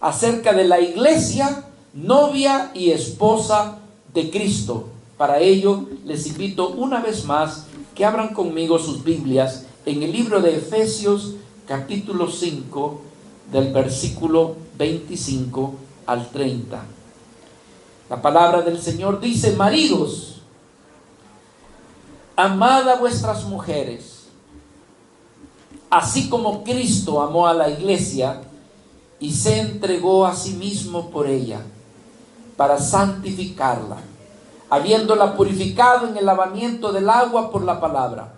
acerca de la iglesia, novia y esposa de Cristo. Para ello, les invito una vez más que abran conmigo sus Biblias en el libro de Efesios, capítulo 5, del versículo 25 al 30. La palabra del Señor dice: maridos, amad a vuestras mujeres, así como Cristo amó a la iglesia y se entregó a sí mismo por ella, para santificarla, habiéndola purificado en el lavamiento del agua por la palabra,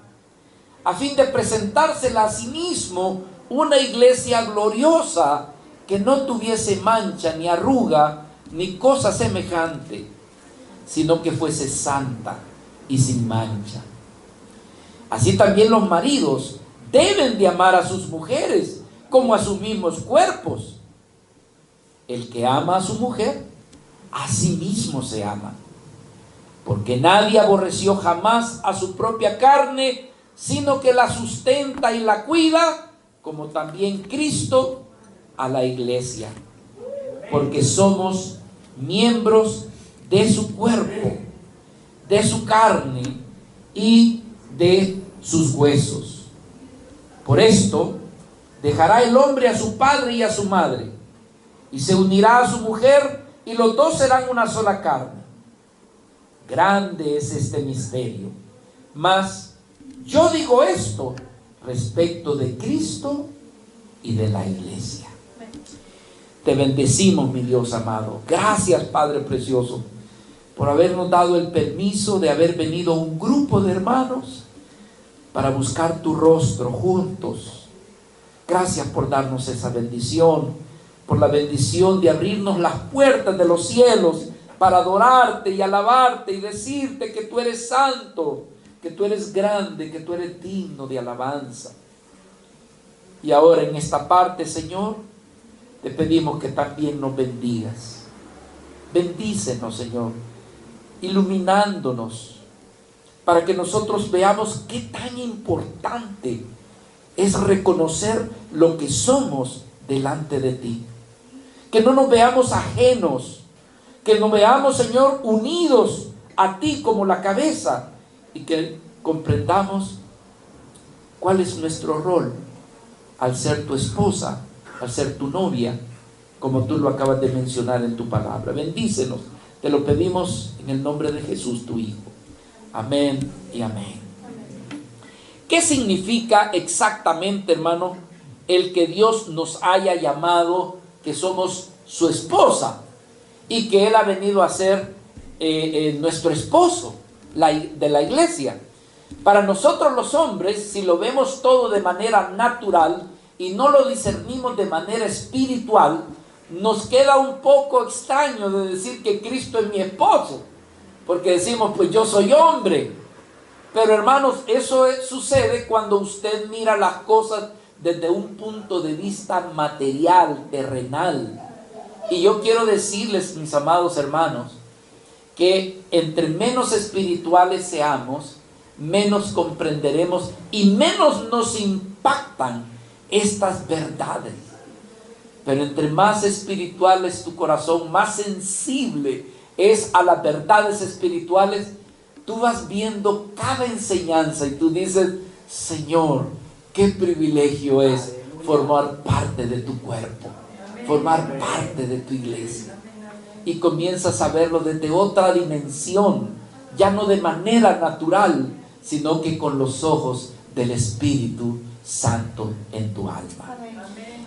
a fin de presentársela a sí mismo una iglesia gloriosa, que no tuviese mancha, ni arruga, ni cosa semejante, sino que fuese santa y sin mancha. Así también los maridos deben de amar a sus mujeres como a sus mismos cuerpos. El que ama a su mujer, a sí mismo se ama. Porque nadie aborreció jamás a su propia carne, sino que la sustenta y la cuida, como también Cristo a la iglesia. Porque somos miembros de su cuerpo, de su carne y de sus huesos. Por esto, dejará el hombre a su padre y a su madre, y se unirá a su mujer, y los dos serán una sola carne. Grande es este misterio, mas yo digo esto respecto de Cristo y de la iglesia. Te bendecimos, mi Dios amado. Gracias, Padre precioso, por habernos dado el permiso de haber venido un grupo de hermanos para buscar tu rostro juntos. Gracias por darnos esa bendición, por la bendición de abrirnos las puertas de los cielos para adorarte y alabarte y decirte que tú eres santo, que tú eres grande, que tú eres digno de alabanza. Y ahora en esta parte, Señor, te pedimos que también nos bendigas. Bendícenos, Señor, iluminándonos, para que nosotros veamos qué tan importante es reconocer lo que somos delante de ti. Que no nos veamos ajenos, que nos veamos, Señor, unidos a ti como la cabeza, y que comprendamos cuál es nuestro rol al ser tu esposa, al ser tu novia, como tú lo acabas de mencionar en tu palabra. Bendícenos, te lo pedimos en el nombre de Jesús, tu Hijo. Amén y amén. ¿Qué significa exactamente, hermano, el que Dios nos haya llamado que somos su esposa y que Él ha venido a ser nuestro esposo de la iglesia? Para nosotros los hombres, si lo vemos todo de manera natural y no lo discernimos de manera espiritual, nos queda un poco extraño de decir que Cristo es mi esposo, porque decimos, pues yo soy hombre. Pero hermanos, eso sucede cuando usted mira las cosas desde un punto de vista material, terrenal. Y yo quiero decirles, mis amados hermanos, que entre menos espirituales seamos, menos comprenderemos y menos nos impactan estas verdades. Pero entre más espiritual es tu corazón, más sensible es a las verdades espirituales, tú vas viendo cada enseñanza y tú dices, Señor, qué privilegio es formar parte de tu cuerpo, formar parte de tu iglesia. Y comienzas a verlo desde otra dimensión, ya no de manera natural, sino que con los ojos del Espíritu Santo en tu alma.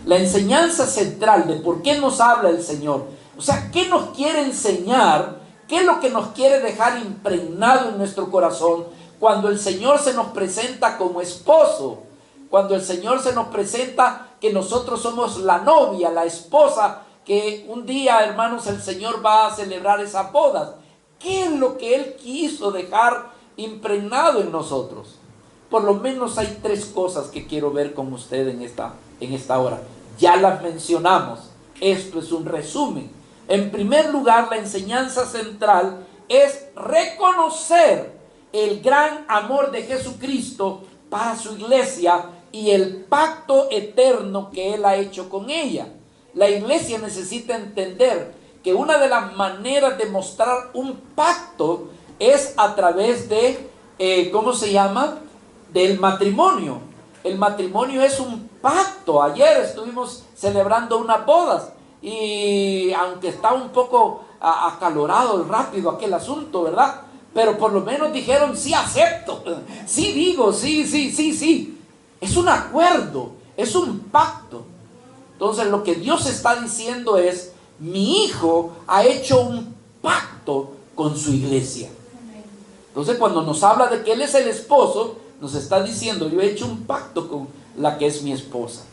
La enseñanza central de por qué nos habla el Señor, o sea, qué nos quiere enseñar, qué es lo que nos quiere dejar impregnado en nuestro corazón cuando el Señor se nos presenta como esposo, cuando el Señor se nos presenta que nosotros somos la novia, la esposa, que un día, hermanos, el Señor va a celebrar esas bodas. ¿Qué es lo que Él quiso dejar impregnado en nosotros? Por lo menos hay tres cosas que quiero ver con usted en esta hora. Ya las mencionamos. Esto es un resumen. En primer lugar, la enseñanza central es reconocer el gran amor de Jesucristo para su iglesia y el pacto eterno que Él ha hecho con ella. la iglesia necesita entender que una de las maneras de mostrar un pacto es a través de, ¿cómo se llama? Del matrimonio. El matrimonio es un pacto. Ayer estuvimos celebrando unas bodas y aunque está un poco acalorado y rápido aquel asunto, ¿verdad? Pero por lo menos dijeron, sí acepto, sí digo, sí. Es un acuerdo, es un pacto. Entonces lo que Dios está diciendo es, mi hijo ha hecho un pacto con su iglesia. Entonces cuando nos habla de que Él es el esposo, nos está diciendo, yo he hecho un pacto con la que es mi esposa.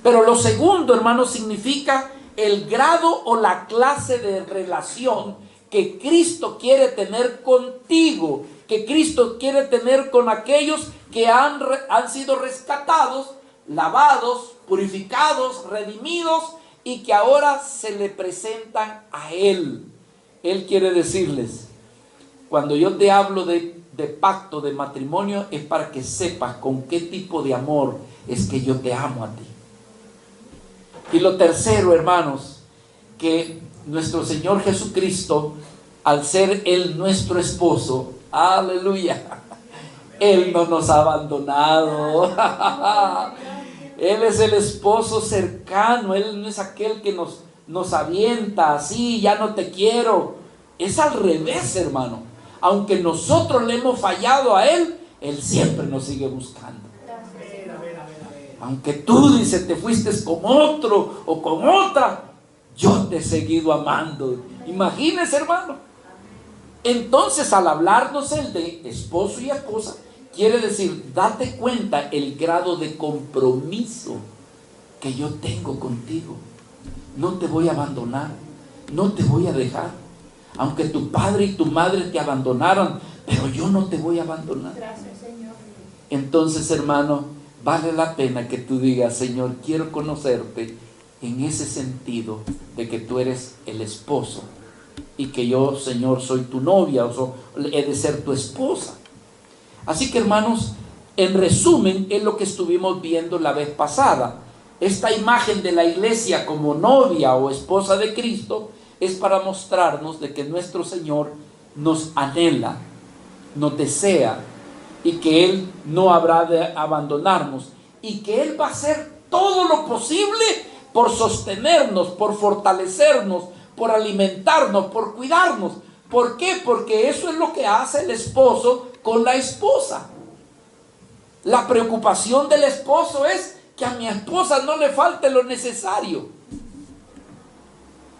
Pero lo segundo, hermano, significa el grado o la clase de relación que Cristo quiere tener contigo, que Cristo quiere tener con aquellos que han sido rescatados, lavados, purificados, redimidos y que ahora se le presentan a Él. Él quiere decirles, cuando yo te hablo de pacto, de matrimonio, es para que sepas con qué tipo de amor es que yo te amo a ti. Y lo tercero, hermanos, que nuestro Señor Jesucristo, al ser Él nuestro esposo, aleluya, Él no nos ha abandonado. Él es el esposo cercano. Él no es aquel que nos avienta así, ya no te quiero. Es al revés, hermano. Aunque nosotros le hemos fallado a Él, Él siempre nos sigue buscando. Aunque tú, dices, te fuiste con otro o con otra, yo te he seguido amando. Imagínese, hermano. Entonces, al hablarnos Él de esposo y esposa, quiere decir, date cuenta el grado de compromiso que yo tengo contigo. No te voy a abandonar, no te voy a dejar. Aunque tu padre y tu madre te abandonaron, pero yo no te voy a abandonar. Gracias, Señor. Entonces, hermano, vale la pena que tú digas, Señor, quiero conocerte en ese sentido de que tú eres el esposo y que yo, Señor, soy tu novia o he de ser tu esposa. Así que, hermanos, en resumen, es lo que estuvimos viendo la vez pasada. Esta imagen de la iglesia como novia o esposa de Cristo es para mostrarnos de que nuestro Señor nos anhela, nos desea y que Él no habrá de abandonarnos y que Él va a hacer todo lo posible por sostenernos, por fortalecernos, por alimentarnos, por cuidarnos. ¿Por qué? Porque eso es lo que hace el esposo con la esposa. La preocupación del esposo es que a mi esposa no le falte lo necesario.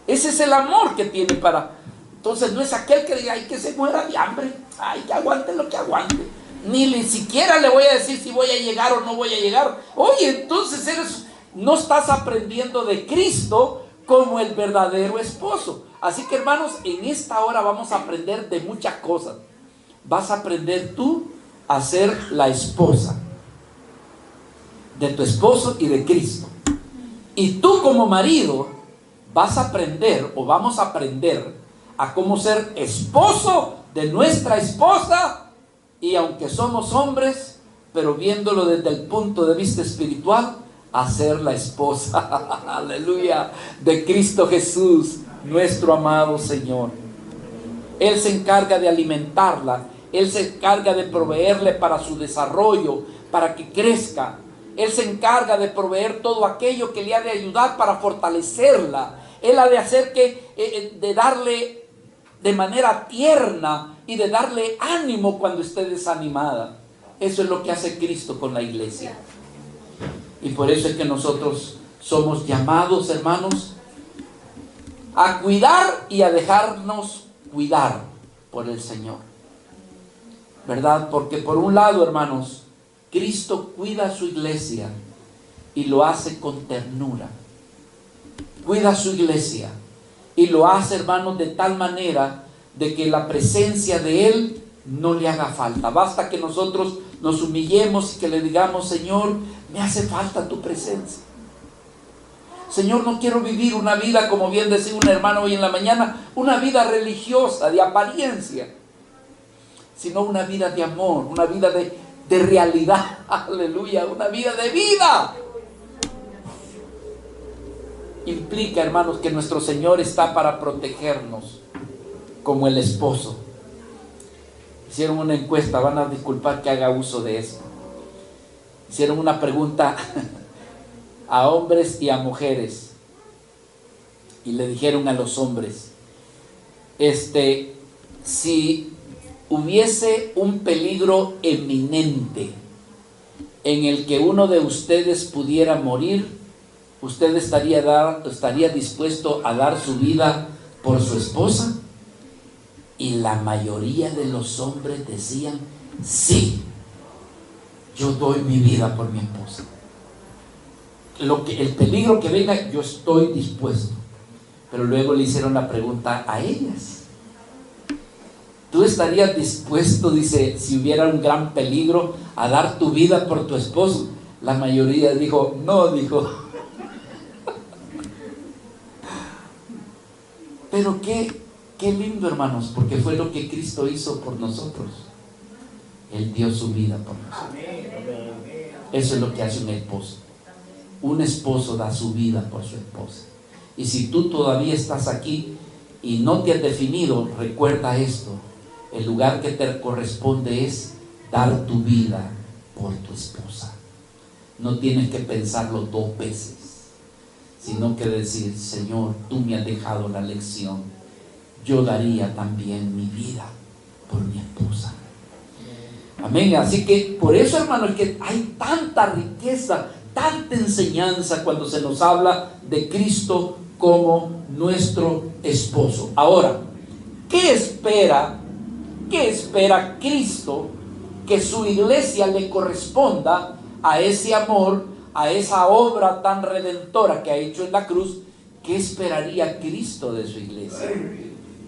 Ese es el amor que tiene para... Entonces no es aquel que diga, ay, que se muera de hambre, ay, que aguante lo que aguante. Ni siquiera le voy a decir si voy a llegar o no voy a llegar. Oye, entonces no estás aprendiendo de Cristo como el verdadero esposo. Así que, hermanos, en esta hora vamos a aprender de muchas cosas. Vas a aprender tú a ser la esposa de tu esposo y de Cristo. Y tú como marido vas a aprender o vamos a aprender a cómo ser esposo de nuestra esposa, y aunque somos hombres, pero viéndolo desde el punto de vista espiritual, a ser la esposa, aleluya, de Cristo Jesús, nuestro amado Señor. Él se encarga de alimentarla, Él se encarga de proveerle para su desarrollo, para que crezca. Él se encarga de proveer todo aquello que le ha de ayudar para fortalecerla. Él ha de hacer de darle de manera tierna y de darle ánimo cuando esté desanimada. Eso es lo que hace Cristo con la iglesia. Y por eso es que nosotros somos llamados, hermanos, a cuidar y a dejarnos cuidar por el Señor. ¿Verdad? Porque por un lado, hermanos, Cristo cuida a su iglesia y lo hace con ternura. Cuida a su iglesia y lo hace, hermanos, de tal manera de que la presencia de Él no le haga falta. Basta que nosotros nos humillemos y que le digamos, Señor, me hace falta tu presencia. Señor, no quiero vivir una vida, como bien decía un hermano hoy en la mañana, una vida religiosa, de apariencia, sino una vida de amor, una vida de realidad, aleluya, una vida de vida. implica, hermanos, que nuestro Señor está para protegernos como el esposo. Hicieron una encuesta, van a disculpar que haga uso de esto. Hicieron una pregunta a hombres y a mujeres, y le dijeron a los hombres, si hubiese un peligro eminente en el que uno de ustedes pudiera morir, ¿usted estaría dispuesto a dar su vida por su esposa? Y la mayoría de los hombres decían, sí, yo doy mi vida por mi esposa. El peligro que venga, yo estoy dispuesto. Pero luego le hicieron la pregunta a ellas. ¿Tú estarías dispuesto, dice, si hubiera un gran peligro, a dar tu vida por tu esposo? La mayoría dijo, no, dijo. Pero qué lindo, hermanos, porque fue lo que Cristo hizo por nosotros. Él dio su vida por nosotros. Eso es lo que hace un esposo. Un esposo da su vida por su esposa. Y si tú todavía estás aquí y no te has definido, recuerda esto: el lugar que te corresponde es dar tu vida por tu esposa. No tienes que pensarlo 2 veces, sino que decir, Señor, tú me has dejado la lección, yo daría también mi vida por mi esposa. Amén. Así que por eso, hermano, es que hay tanta riqueza, tanta enseñanza cuando se nos habla de Cristo como nuestro esposo. Ahora, ¿qué espera Cristo que su iglesia le corresponda a ese amor, a esa obra tan redentora que ha hecho en la cruz? ¿Qué esperaría Cristo de su iglesia?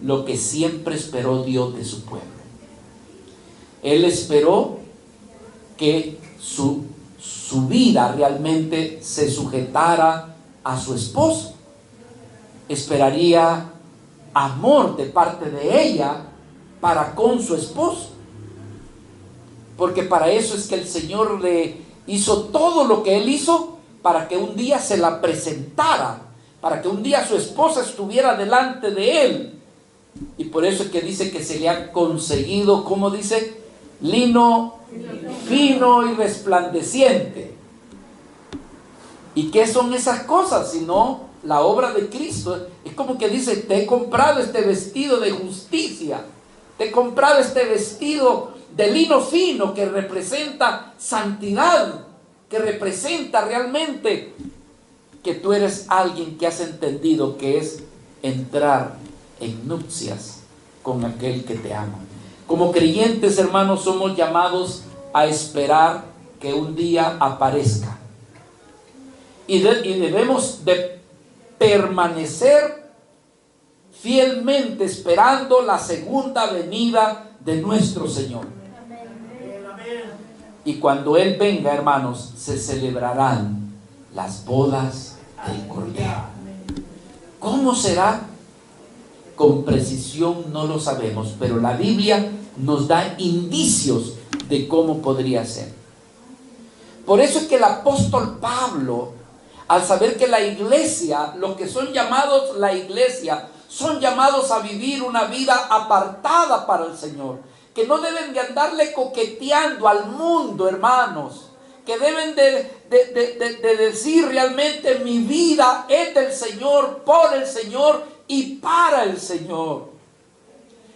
Lo que siempre esperó Dios de su pueblo. Él esperó que su vida realmente se sujetara a su esposo. Esperaría amor de parte de ella para con su esposo. Porque para eso es que el Señor le hizo todo lo que Él hizo, para que un día se la presentara, para que un día su esposa estuviera delante de Él. Y por eso es que dice que se le ha conseguido, ¿cómo dice? Lino fino y resplandeciente. ¿Y qué son esas cosas? Sino la obra de Cristo. Es como que dice, te he comprado este vestido de justicia, te he comprado este vestido de lino fino que representa santidad, que representa realmente que tú eres alguien que has entendido que es entrar en nupcias con aquel que te ama. Como creyentes, hermanos, somos llamados a esperar que un día aparezca. Y debemos de permanecer fielmente esperando la segunda venida de nuestro Señor. Y cuando Él venga, hermanos, se celebrarán las bodas del Cordero. ¿Cómo será? Con precisión no lo sabemos, pero la Biblia nos da indicios de cómo podría ser. Por eso es que el apóstol Pablo, al saber que la iglesia, los que son llamados la iglesia, son llamados a vivir una vida apartada para el Señor, que no deben de andarle coqueteando al mundo, hermanos, que deben de decir realmente, mi vida es del Señor, por el Señor y para el Señor.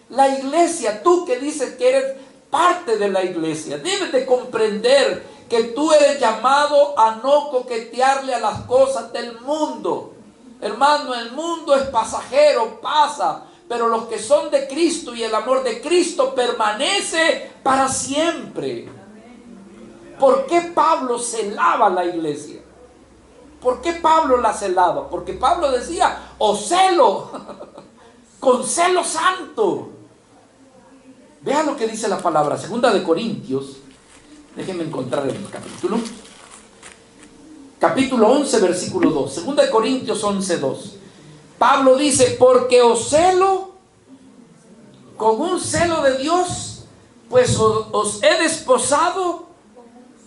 La iglesia, tú que dices que eres parte de la iglesia, debes de comprender que tú eres llamado a no coquetearle a las cosas del mundo. Hermano, el mundo es pasajero, pasa, pero los que son de Cristo y el amor de Cristo permanece para siempre. ¿Por qué Pablo celaba la iglesia? ¿Por qué Pablo la celaba? Porque Pablo decía, os celo, con celo santo. Vean lo que dice la palabra, 2 Corintios, déjenme encontrar el capítulo. Capítulo 11, versículo 2. 2 Corintios 11, 2. Pablo dice, porque os celo con un celo de Dios, pues os he desposado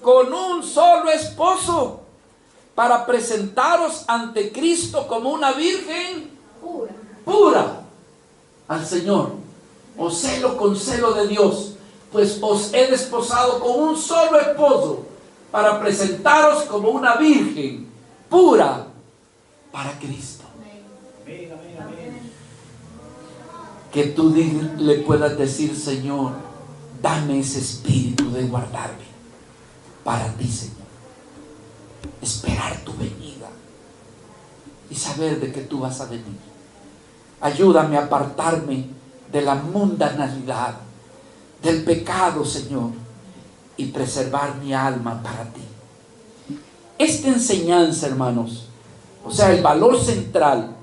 con un solo esposo, para presentaros ante Cristo como una virgen pura al Señor. Os celo con celo de Dios, pues os he desposado con un solo esposo, para presentaros como una virgen pura para Cristo. Que tú le puedas decir: Señor, dame ese espíritu de guardarme para ti, Señor. Esperar tu venida y saber de que tú vas a venir. Ayúdame a apartarme de la mundanalidad, del pecado, Señor, y preservar mi alma para ti. Esta enseñanza, hermanos, o sea, el valor central,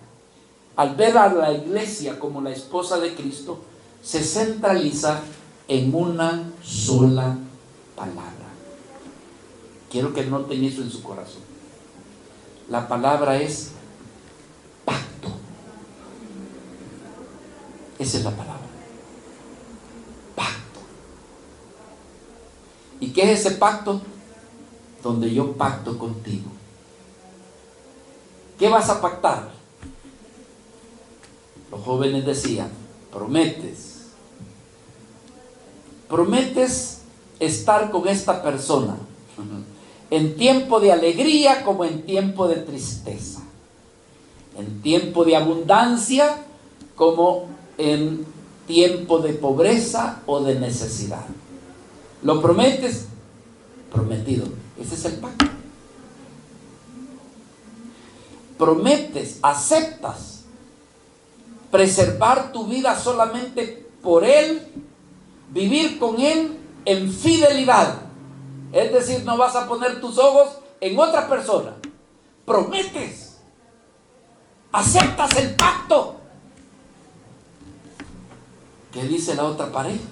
al ver a la iglesia como la esposa de Cristo, se centraliza en una sola palabra. Quiero que noten eso en su corazón. La palabra es pacto. Esa es la palabra. Pacto. ¿Y qué es ese pacto? Donde yo pacto contigo. ¿Qué vas a pactar? Los jóvenes decían: prometes. Prometes estar con esta persona en tiempo de alegría como en tiempo de tristeza, en tiempo de abundancia como en tiempo de pobreza o de necesidad. ¿Lo prometes? Prometido. Ese es el pacto. Prometes, aceptas preservar tu vida solamente por Él, vivir con Él en fidelidad. Es decir, no vas a poner tus ojos en otra persona. Prometes, aceptas el pacto. ¿Qué dice la otra pareja?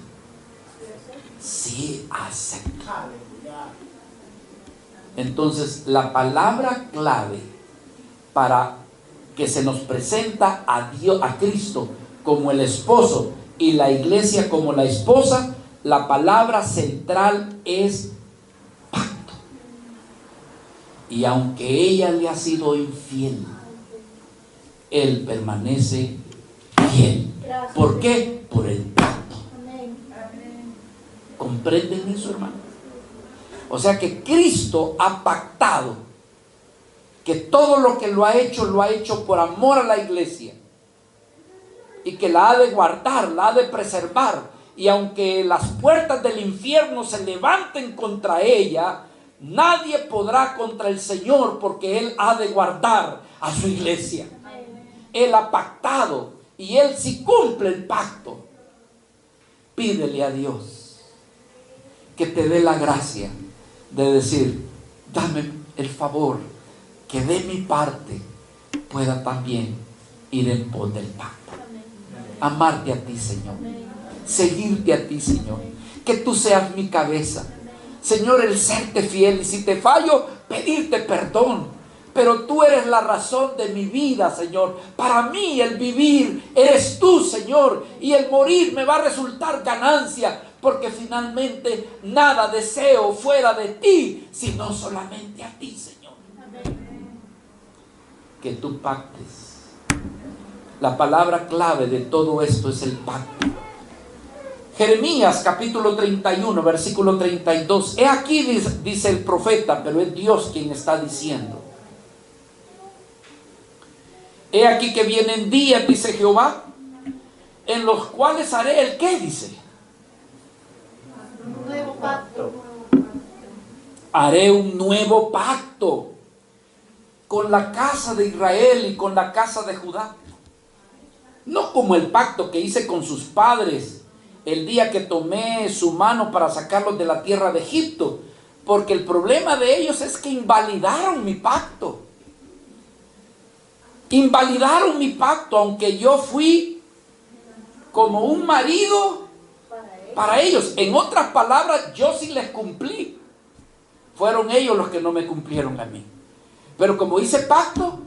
Sí, acepta. Entonces, la palabra clave para que se nos presenta a Dios, a Cristo como el esposo y la iglesia como la esposa, la palabra central es pacto. Y aunque ella le ha sido infiel, él permanece fiel. ¿Por qué? Por el pacto. ¿Comprenden eso, hermano? O sea que Cristo ha pactado que todo lo que lo ha hecho por amor a la iglesia, y que la ha de guardar, la ha de preservar, y aunque las puertas del infierno se levanten contra ella, nadie podrá contra el Señor, porque Él ha de guardar a su iglesia. Él ha pactado, y Él si cumple el pacto. Pídele a Dios que te dé la gracia de decir: dame el favor que de mi parte pueda también ir en pos del pacto. Amarte a ti, Señor. Seguirte a ti, Señor. Que tú seas mi cabeza. Señor, el serte fiel. Y si te fallo, pedirte perdón. Pero tú eres la razón de mi vida, Señor. Para mí el vivir eres tú, Señor. Y el morir me va a resultar ganancia. Porque finalmente nada deseo fuera de ti, sino solamente a ti, Señor. Que tú pactes. La palabra clave de todo esto es el pacto. Jeremías capítulo 31, versículo 32. He aquí, dice el profeta, pero es Dios quien está diciendo. He aquí que vienen días, dice Jehová, en los cuales haré el ¿qué? Dice. Un nuevo pacto. Haré un nuevo pacto con la casa de Israel y con la casa de Judá. No como el pacto que hice con sus padres el día que tomé su mano para sacarlos de la tierra de Egipto, porque el problema de ellos es que invalidaron mi pacto. Invalidaron mi pacto, aunque yo fui como un marido para ellos. En otras palabras, yo sí les cumplí. Fueron ellos los que no me cumplieron a mí. Pero como hice pacto,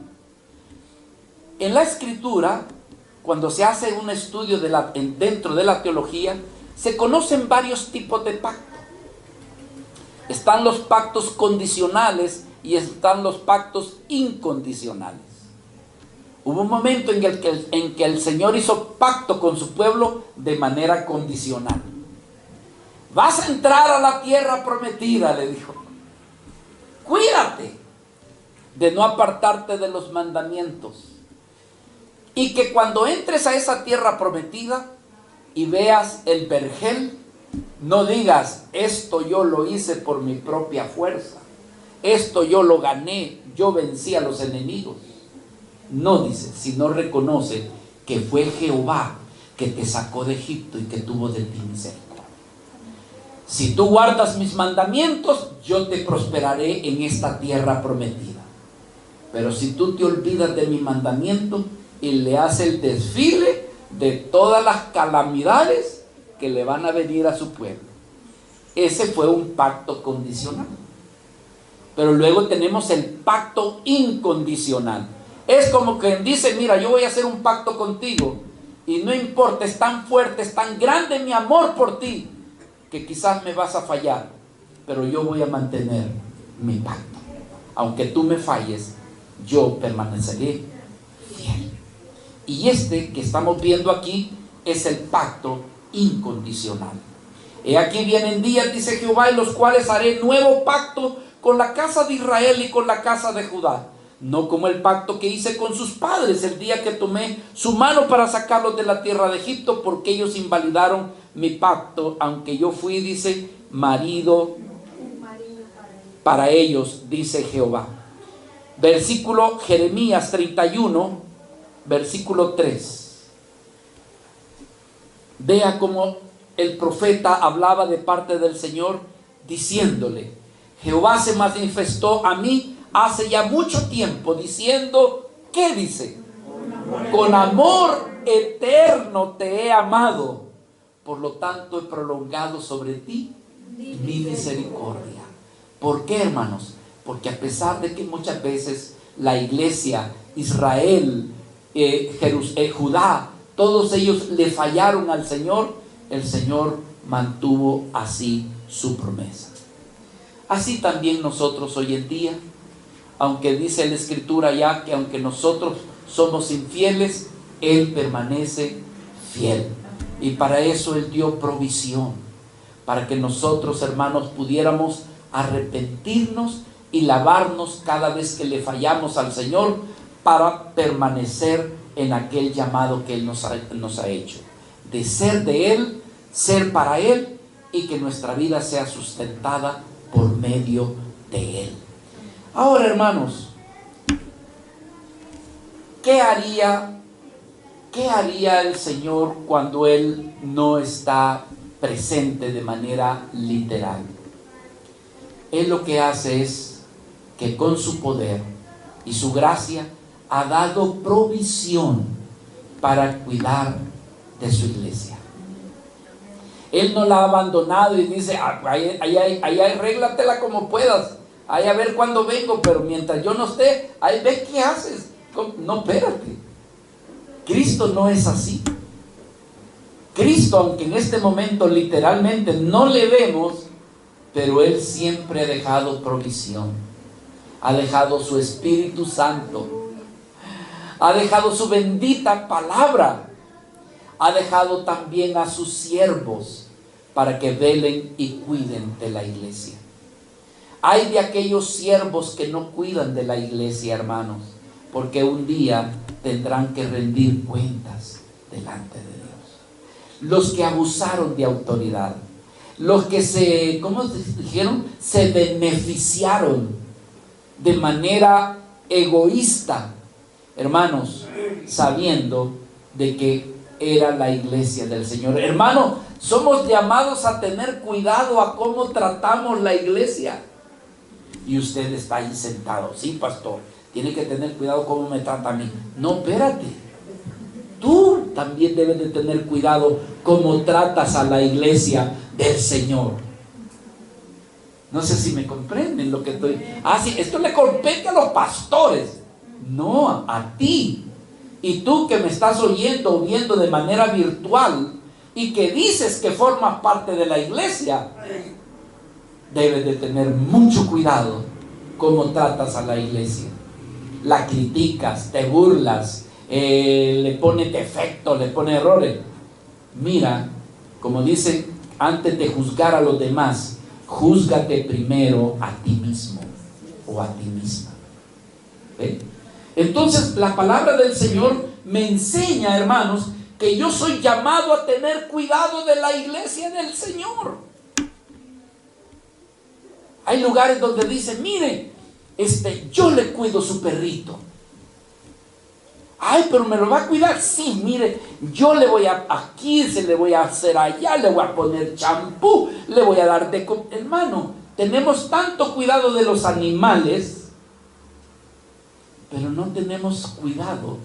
en la escritura, cuando se hace un estudio dentro de la teología, se conocen varios tipos de pacto. Están los pactos condicionales y están los pactos incondicionales. Hubo un momento en que el Señor hizo pacto con su pueblo de manera condicional. Vas a entrar a la tierra prometida, le dijo. Cuídate de no apartarte de los mandamientos. Y que cuando entres a esa tierra prometida y veas el vergel, no digas, esto yo lo hice por mi propia fuerza, esto yo lo gané, yo vencí a los enemigos. No dice, sino reconoce que fue Jehová que te sacó de Egipto y que tuvo de ti misericordia. Si tú guardas mis mandamientos, yo te prosperaré en esta tierra prometida. Pero si tú te olvidas de mi mandamiento y le haces el desfile de todas las calamidades que le van a venir a su pueblo. Ese fue un pacto condicional. Pero luego tenemos el pacto incondicional. Es como quien dice, mira, yo voy a hacer un pacto contigo y no importa, es tan fuerte, es tan grande mi amor por ti, que quizás me vas a fallar, pero yo voy a mantener mi pacto. Aunque tú me falles, yo permaneceré fiel. Y este que estamos viendo aquí es el pacto incondicional. He aquí vienen días, dice Jehová, en los cuales haré nuevo pacto con la casa de Israel y con la casa de Judá. No como el pacto que hice con sus padres el día que tomé su mano para sacarlos de la tierra de Egipto, porque ellos invalidaron mi pacto, aunque yo fui, dice, marido para ellos, dice Jehová. Versículo Jeremías 31, versículo 3. Vea cómo el profeta hablaba de parte del Señor, diciéndole, Jehová se manifestó a mí hace ya mucho tiempo, diciendo, ¿qué dice? Con amor eterno te he amado, por lo tanto he prolongado sobre ti mi misericordia. ¿Por qué, hermanos? Porque a pesar de que muchas veces la iglesia, Israel, Judá, todos ellos le fallaron al Señor, el Señor mantuvo así su promesa. Así también nosotros hoy en día, aunque dice la Escritura ya que aunque nosotros somos infieles, Él permanece fiel. Y para eso Él dio provisión, para que nosotros, hermanos, pudiéramos arrepentirnos y lavarnos cada vez que le fallamos al Señor, para permanecer en aquel llamado que Él nos ha hecho, de ser de Él, ser para Él, y que nuestra vida sea sustentada por medio de Él. Ahora, hermanos, ¿qué haría el Señor cuando Él no está presente de manera literal? Él lo que hace es que con su poder y su gracia ha dado provisión para cuidar de su iglesia. Él no la ha abandonado y dice, ahí arréglatela como puedas, ahí a ver cuándo vengo, pero mientras yo no esté, ahí ve qué haces. No, espérate. Cristo no es así. Cristo, aunque en este momento literalmente no le vemos, pero Él siempre ha dejado provisión, ha dejado su Espíritu Santo, ha dejado su bendita palabra, ha dejado también a sus siervos para que velen y cuiden de la iglesia. Hay de aquellos siervos que no cuidan de la iglesia, hermanos, porque un día tendrán que rendir cuentas delante de Dios. Los que abusaron de autoridad, los que se beneficiaron de manera egoísta, hermanos, sabiendo de que era la iglesia del Señor. Hermano, somos llamados a tener cuidado a cómo tratamos la iglesia. Y usted está ahí sentado, sí, pastor, tiene que tener cuidado cómo me trata a mí. No, espérate, tú también debes de tener cuidado cómo tratas a la iglesia del Señor. No sé si me comprenden lo que estoy... sí, esto le compete a los pastores, no a ti. Y tú que me estás oyendo o viendo de manera virtual y que dices que formas parte de la iglesia, debes de tener mucho cuidado cómo tratas a la iglesia. La criticas, te burlas, le pones defectos, le pones errores. Mira, como dice, antes de juzgar a los demás, júzgate primero a ti mismo o a ti misma. ¿Ve? Entonces la palabra del Señor me enseña, hermanos, que yo soy llamado a tener cuidado de la iglesia del Señor. Hay lugares donde dicen, mire, yo le cuido su perrito. Ay, pero me lo va a cuidar. Sí, mire, yo le voy a aquí, se le voy a hacer allá, le voy a poner champú, le voy a dar de comer. Hermano, tenemos tanto cuidado de los animales, pero no tenemos cuidado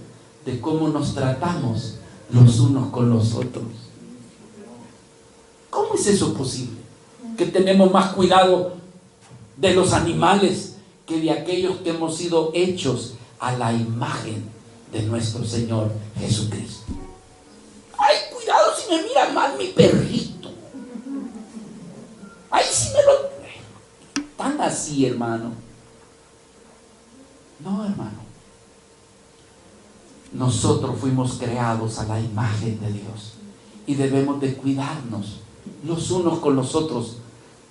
de cómo nos tratamos los unos con los otros. ¿Cómo es eso posible? Que tenemos más cuidado de los animales que de aquellos que hemos sido hechos a la imagen de nuestro Señor Jesucristo. Ay, cuidado si me mira mal mi perrito. Ay, si me lo... Tan así, hermano. No, hermano. Nosotros fuimos creados a la imagen de Dios y debemos de cuidarnos los unos con los otros.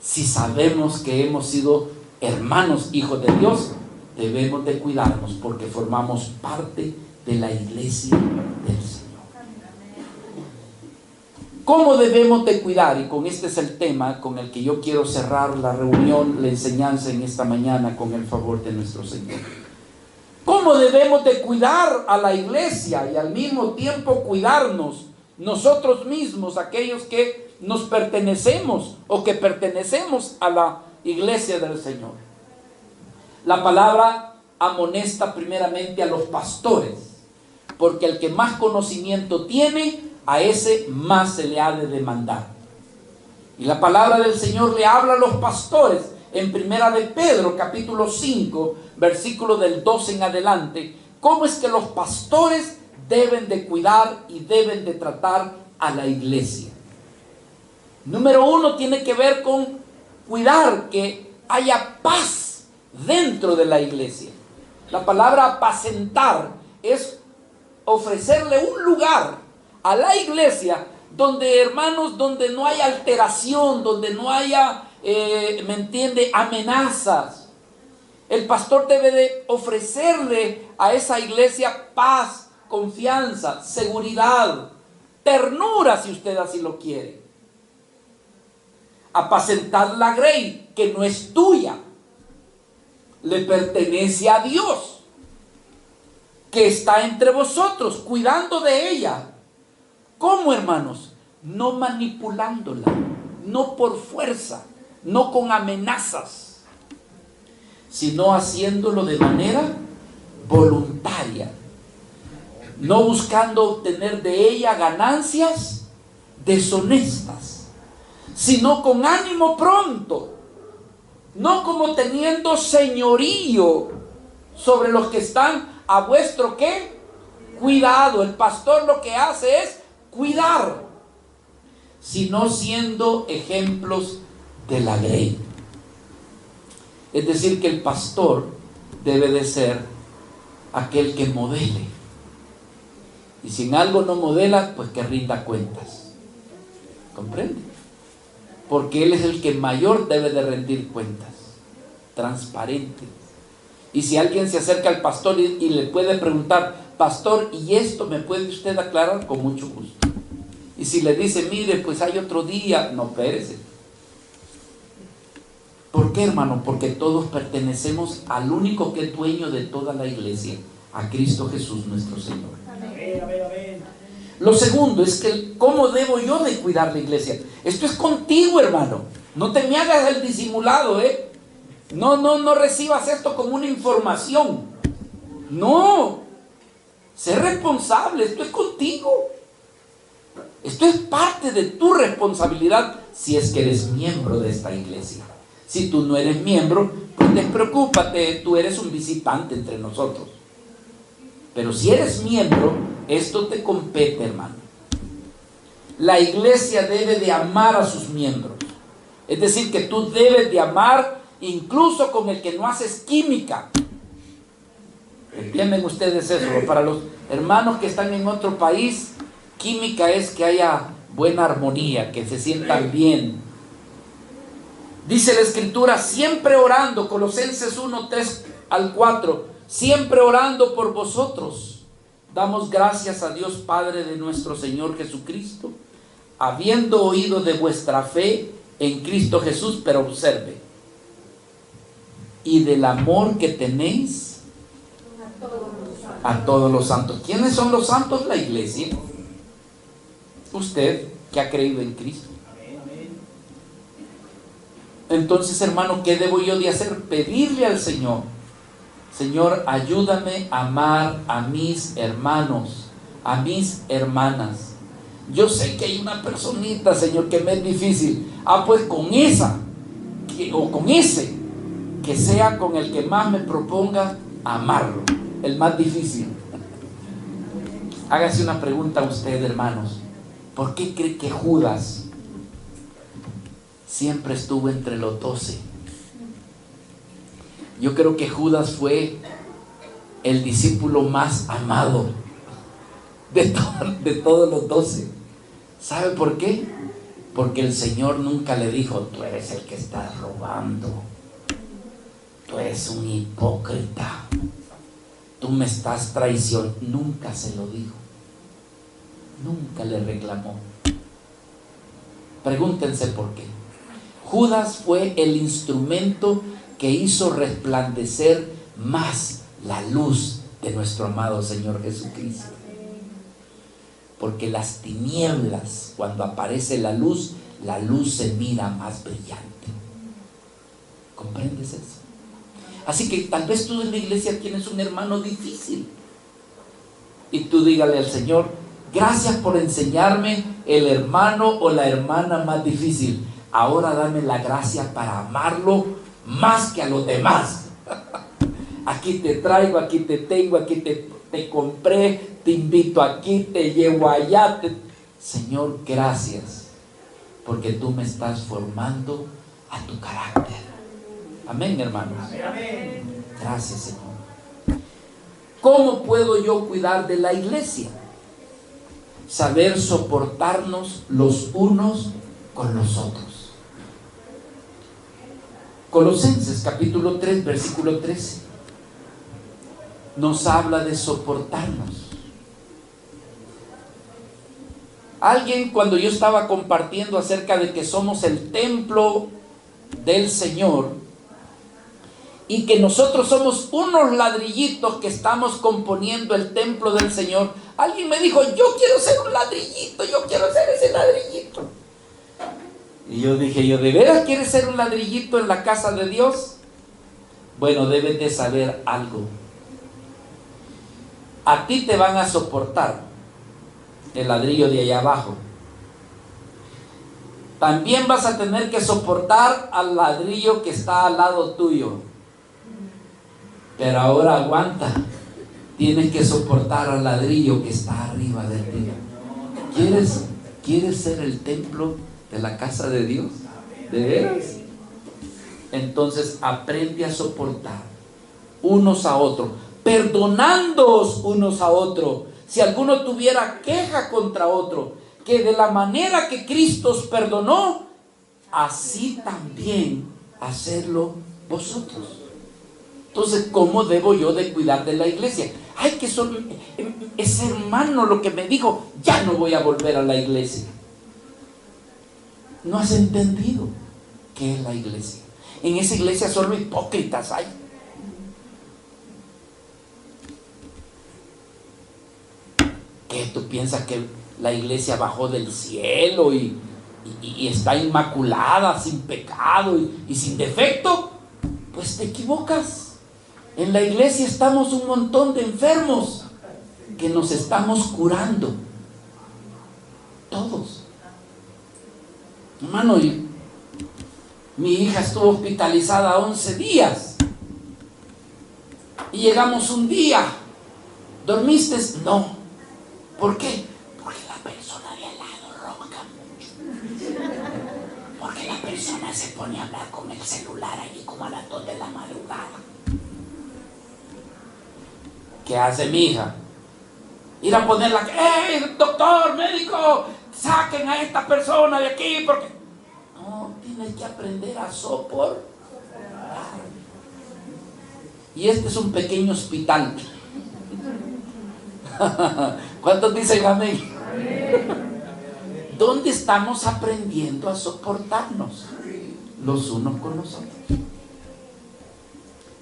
Si sabemos que hemos sido hermanos, hijos de Dios, debemos de cuidarnos porque formamos parte de la iglesia del Señor. ¿Cómo debemos de cuidar? Y con este es el tema con el que yo quiero cerrar la reunión, la enseñanza en esta mañana con el favor de nuestro Señor. ¿Cómo debemos de cuidar a la iglesia y al mismo tiempo cuidarnos nosotros mismos, aquellos que nos pertenecemos o que pertenecemos a la iglesia del Señor? La palabra amonesta primeramente a los pastores, porque el que más conocimiento tiene, a ese más se le ha de demandar. Y la palabra del Señor le habla a los pastores en primera de Pedro, capítulo 5, versículo del 12 en adelante, cómo es que los pastores deben de cuidar y deben de tratar a la iglesia. Número 1 tiene que ver con cuidar que haya paz dentro de la iglesia. La palabra apacentar es ofrecerle un lugar a la iglesia donde, hermanos, donde no haya alteración, donde no haya, ¿me entiende?, amenazas. El pastor debe de ofrecerle a esa iglesia paz, confianza, seguridad, ternura, si usted así lo quiere. Apacentar la grey, que no es tuya, le pertenece a Dios, que está entre vosotros, cuidando de ella. ¿Cómo, hermanos? No manipulándola, no por fuerza, no con amenazas, sino haciéndolo de manera voluntaria, no buscando obtener de ella ganancias deshonestas, sino con ánimo pronto, no como teniendo señorío sobre los que están a vuestro ¿qué? Cuidado. El pastor lo que hace es cuidar, sino siendo ejemplos de la ley. Es decir, que el pastor debe de ser aquel que modele. Y si en algo no modela, pues que rinda cuentas. ¿Comprende? Porque él es el que mayor debe de rendir cuentas. Transparente. Y si alguien se acerca al pastor y le puede preguntar, pastor, ¿y esto me puede usted aclarar? Con mucho gusto. Y si le dice, mire, pues hay otro día, no, espérese. ¿Por qué, hermano? Porque todos pertenecemos al único que es dueño de toda la iglesia, a Cristo Jesús nuestro Señor. Amén. Lo segundo es que, ¿cómo debo yo de cuidar la iglesia? Esto es contigo, hermano. No te me hagas el disimulado, No recibas esto como una información. No. Sé responsable, esto es contigo. Esto es parte de tu responsabilidad si es que eres miembro de esta iglesia. Si tú no eres miembro, pues despreocúpate, tú eres un visitante entre nosotros. Pero si eres miembro, esto te compete, hermano. La iglesia debe de amar a sus miembros. Es decir, que tú debes de amar incluso con el que no haces química. ¿Entienden ustedes eso? Para los hermanos que están en otro país, química es que haya buena armonía, que se sientan bien. Dice la Escritura, siempre orando, Colosenses 1, 3 al 4, siempre orando por vosotros. Damos gracias a Dios Padre de nuestro Señor Jesucristo, habiendo oído de vuestra fe en Cristo Jesús, pero observe, y del amor que tenéis a todos los santos. ¿Quiénes son los santos? La iglesia. Usted que ha creído en Cristo. Entonces, hermano, ¿qué debo yo de hacer? Pedirle al Señor: Señor, ayúdame a amar a mis hermanos, a mis hermanas. Yo sé que hay una personita, Señor, que me es difícil. Pues con esa, o con ese, que sea con el que más me proponga amarlo, el más difícil. Hágase una pregunta a usted, hermanos. ¿Por qué cree que Judas siempre estuvo entre los 12? Yo creo que Judas fue el discípulo más amado de todos los 12. ¿Sabe por qué? Porque el Señor nunca le dijo: tú eres el que estás robando, tú eres un hipócrita, tú me estás traicionando. Nunca se lo dijo, nunca le reclamó. Pregúntense por qué. Judas fue el instrumento que hizo resplandecer más la luz de nuestro amado Señor Jesucristo. Porque las tinieblas, cuando aparece la luz se mira más brillante. ¿Comprendes eso? Así que tal vez tú en la iglesia tienes un hermano difícil, y tú dígale al Señor: gracias por enseñarme el hermano o la hermana más difícil. Ahora dame la gracia para amarlo más que a los demás. Aquí te traigo, aquí te tengo, aquí te compré, te invito aquí, te llevo allá. Señor, gracias, porque tú me estás formando a tu carácter. Amén, hermanos. Amén. Gracias, Señor. ¿Cómo puedo yo cuidar de la iglesia? Saber soportarnos los unos con los otros. Colosenses capítulo 3, versículo 13 nos habla de soportarnos. Alguien, cuando yo estaba compartiendo acerca de que somos el templo del Señor y que nosotros somos unos ladrillitos que estamos componiendo el templo del Señor, alguien me dijo: yo quiero ser un ladrillito, yo quiero ser ese ladrillito. Y yo dije: ¿de veras quieres ser un ladrillito en la casa de Dios? Bueno, debes de saber algo. A ti te van a soportar el ladrillo de allá abajo. También vas a tener que soportar al ladrillo que está al lado tuyo. Pero ahora aguanta. Tienes que soportar al ladrillo que está arriba de ti. ¿Quieres ser el templo de la casa de Dios? ¿De veras? Entonces aprende a soportar unos a otros, perdonándoos unos a otros. Si alguno tuviera queja contra otro, que de la manera que Cristo os perdonó, así también hacerlo vosotros. Entonces, ¿cómo debo yo de cuidar de la iglesia? Ay, que son ese hermano lo que me dijo, ya no voy a volver a la iglesia. No has entendido qué es la iglesia. En esa iglesia solo hipócritas hay. ¿Qué? ¿Tú piensas que la iglesia bajó del cielo y está inmaculada, sin pecado y sin defecto? Pues te equivocas. En la iglesia estamos un montón de enfermos que nos estamos curando. Todos. Hermano, mi hija estuvo hospitalizada 11 días. Y llegamos un día. ¿Dormiste? No. ¿Por qué? Porque la persona de al lado ronca mucho. Porque que la persona se pone a hablar con el celular allí como a las 2 de la madrugada. ¿Qué hace mi hija? Ir a ponerla, ¡hey, doctor, médico! Saquen a esta persona de aquí porque... No, tienes que aprender a soportar. Y este es un pequeño hospital. ¿Cuántos dicen amén? ¿Dónde estamos aprendiendo a soportarnos los unos con los otros?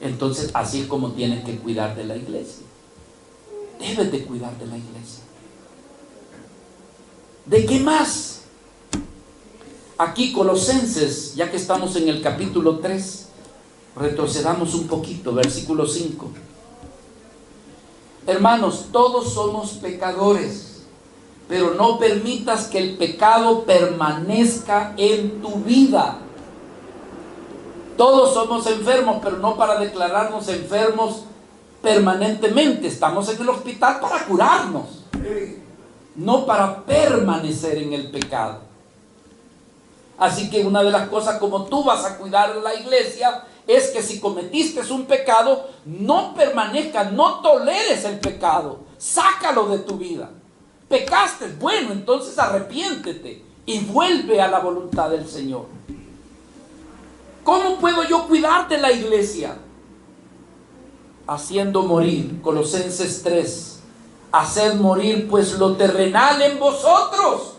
Entonces, así es como tienes que cuidar de la iglesia. Debes de cuidar de la iglesia. ¿De qué más? Aquí Colosenses, ya que estamos en el capítulo 3, retrocedamos un poquito, versículo 5. Hermanos, todos somos pecadores, pero no permitas que el pecado permanezca en tu vida. Todos somos enfermos, pero no para declararnos enfermos permanentemente. Estamos en el hospital para curarnos, no para permanecer en el pecado. Así que una de las cosas como tú vas a cuidar de la iglesia es que si cometiste un pecado, no permanezca, no toleres el pecado, sácalo de tu vida. Pecaste, bueno, entonces arrepiéntete y vuelve a la voluntad del Señor. ¿Cómo puedo yo cuidar de la iglesia? Haciendo morir, Colosenses 3, haced morir pues lo terrenal en vosotros.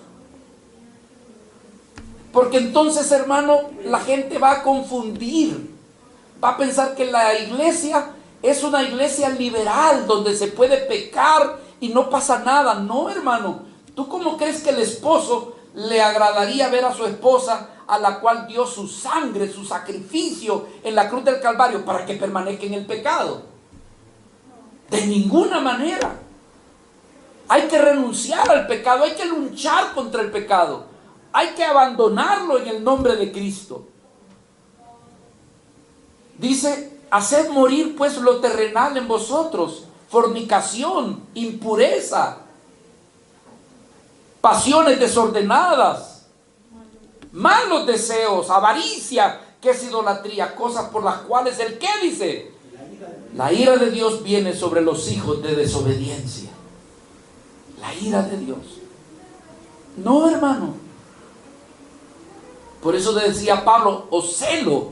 Porque entonces, hermano, la gente va a confundir, va a pensar que la iglesia es una iglesia liberal donde se puede pecar y no pasa nada. No, hermano, ¿tú cómo crees que el esposo le agradaría ver a su esposa a la cual dio su sangre, su sacrificio en la cruz del Calvario para que permanezca en el pecado? De ninguna manera. Hay que renunciar al pecado, hay que luchar contra el pecado, hay que abandonarlo en el nombre de Cristo. Dice, haced morir pues lo terrenal en vosotros: fornicación, impureza, pasiones desordenadas, malos deseos, avaricia, que es idolatría, cosas por las cuales el ¿qué dice? La ira de Dios viene sobre los hijos de desobediencia. La ira de Dios. No, hermano. Por eso decía Pablo, os celo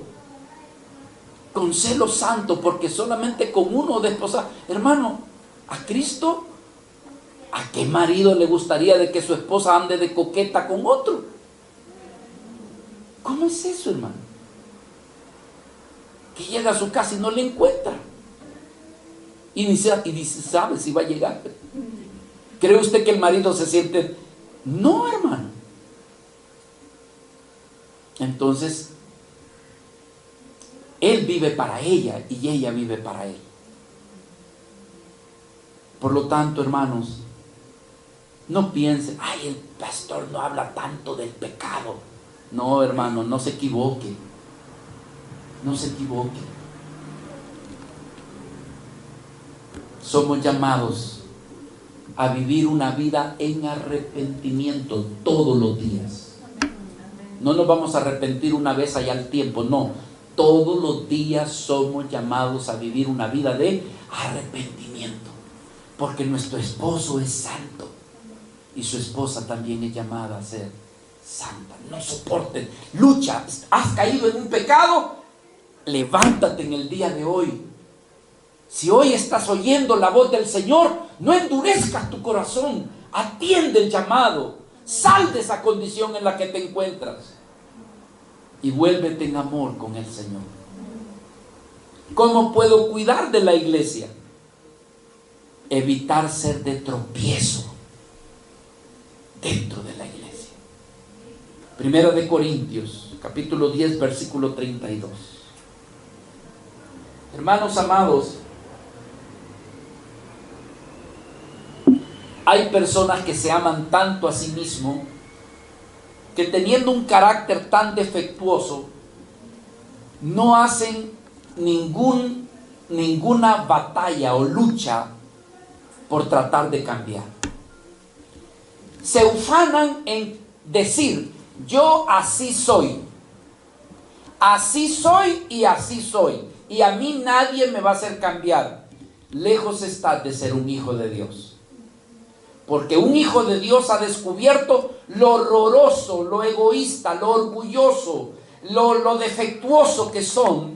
con celo santo, porque solamente con uno desposado. Hermano, a Cristo, ¿a qué marido le gustaría de que su esposa ande de coqueta con otro? ¿Cómo es eso, hermano? Que llega a su casa y no le encuentra. Y dice, ¿sabe si va a llegar? ¿Cree usted que el marido se siente? No, hermano. Entonces, él vive para ella y ella vive para él. Por lo tanto, hermanos, no piensen, ay, el pastor no habla tanto del pecado. No, hermano, no se equivoque. No se equivoque. Somos llamados a vivir una vida en arrepentimiento todos los días. No nos vamos a arrepentir una vez allá al tiempo, no. Todos los días somos llamados a vivir una vida de arrepentimiento, porque nuestro esposo es santo y su esposa también es llamada a ser santa. No soporten, lucha. ¿Has caído en un pecado? Levántate en el día de hoy. Si hoy estás oyendo la voz del Señor, no endurezcas tu corazón, atiende el llamado, sal de esa condición en la que te encuentras y vuélvete en amor con el Señor. ¿Cómo puedo cuidar de la iglesia? Evitar ser de tropiezo dentro de la iglesia. Primera de Corintios, capítulo 10, versículo 32. Hermanos amados, hay personas que se aman tanto a sí mismos que, teniendo un carácter tan defectuoso, no hacen ninguna batalla o lucha por tratar de cambiar. Se ufanan en decir, yo así soy, así soy y así soy, y a mí nadie me va a hacer cambiar. Lejos estás de ser un hijo de Dios. Porque un hijo de Dios ha descubierto lo horroroso, lo egoísta, lo orgulloso, lo defectuoso que son,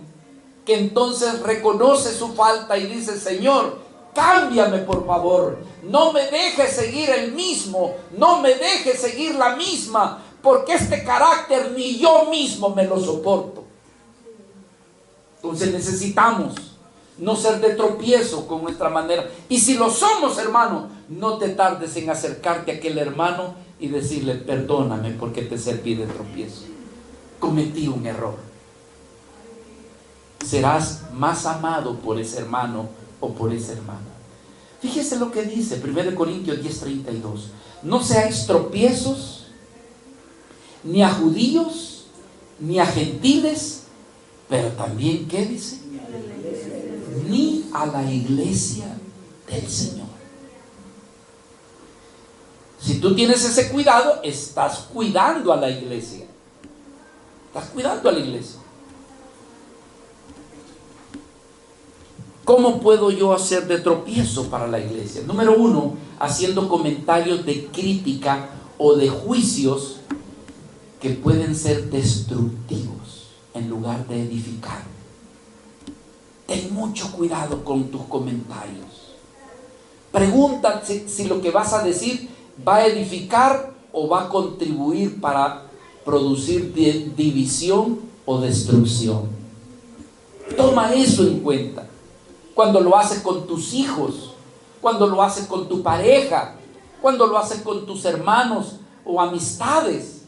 que entonces reconoce su falta y dice: Señor, cámbiame por favor, no me dejes seguir el mismo, no me dejes seguir la misma, porque este carácter ni yo mismo me lo soporto. Entonces necesitamos no ser de tropiezo con nuestra manera. Y si lo somos, hermano, no te tardes en acercarte a aquel hermano y decirle: perdóname porque te serví de tropiezo, cometí un error. Serás más amado por ese hermano o por esa hermana. Fíjese lo que dice 1 Corintios 10:32. No seáis tropiezos ni a judíos ni a gentiles, pero también, ¿qué dice? Ni a la iglesia del Señor. Si tú tienes ese cuidado, estás cuidando a la iglesia. Estás cuidando a la iglesia. ¿Cómo puedo yo hacer de tropiezo para la iglesia? Número 1, haciendo comentarios de crítica o de juicios que pueden ser destructivos en lugar de edificar. Ten mucho cuidado con tus comentarios. Pregúntate si lo que vas a decir va a edificar o va a contribuir para producir división o destrucción. Toma eso en cuenta. Cuando lo haces con tus hijos, cuando lo haces con tu pareja, cuando lo haces con tus hermanos o amistades,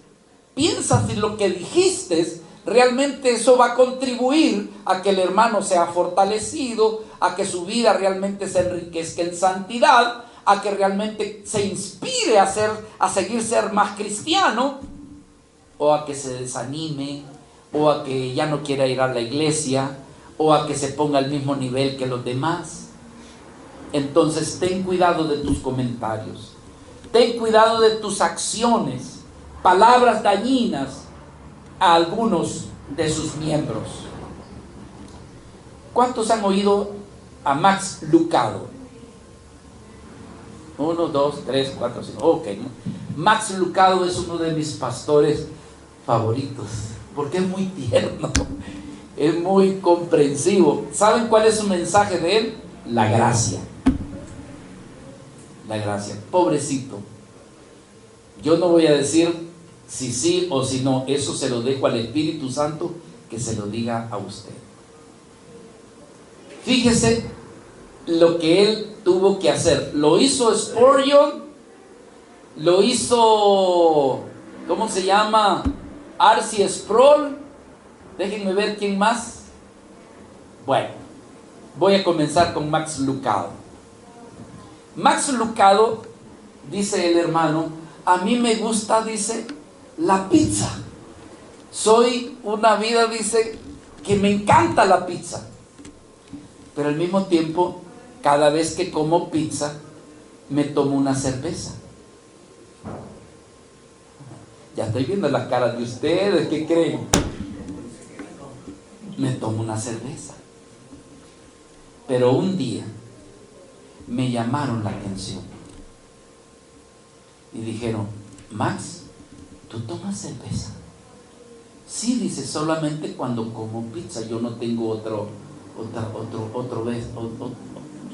piensa si lo que dijiste realmente eso va a contribuir a que el hermano sea fortalecido, a que su vida realmente se enriquezca en santidad, a que realmente se inspire a seguir ser más cristiano, o a que se desanime, o a que ya no quiera ir a la iglesia, o a que se ponga al mismo nivel que los demás. Entonces ten cuidado de tus comentarios, ten cuidado de tus acciones, palabras dañinas a algunos de sus miembros. ¿Cuántos han oído a Max Lucado? 1, 2, 3, 4, 5. Ok. Max Lucado es uno de mis pastores favoritos, porque es muy tierno, es muy comprensivo. ¿Saben cuál es su mensaje de él? La gracia. La gracia. Pobrecito. Yo no voy a decir si sí o si no. Eso se lo dejo al Espíritu Santo que se lo diga a usted. Fíjese lo que él tuvo que hacer. Lo hizo Spurgeon, lo hizo, ¿cómo se llama? R.C. Sproul. Déjenme ver quién más. Bueno, voy a comenzar con Max Lucado. Max Lucado, dice el hermano, a mí me gusta, dice, la pizza. Soy una vida, dice, que me encanta la pizza. Pero al mismo tiempo, cada vez que como pizza, me tomo una cerveza. Ya estoy viendo las caras de ustedes, ¿qué creen? Me tomo una cerveza. Pero un día me llamaron la atención y dijeron: Max, ¿tú tomas cerveza? Sí, dice, solamente cuando como pizza. Yo no tengo otro vez,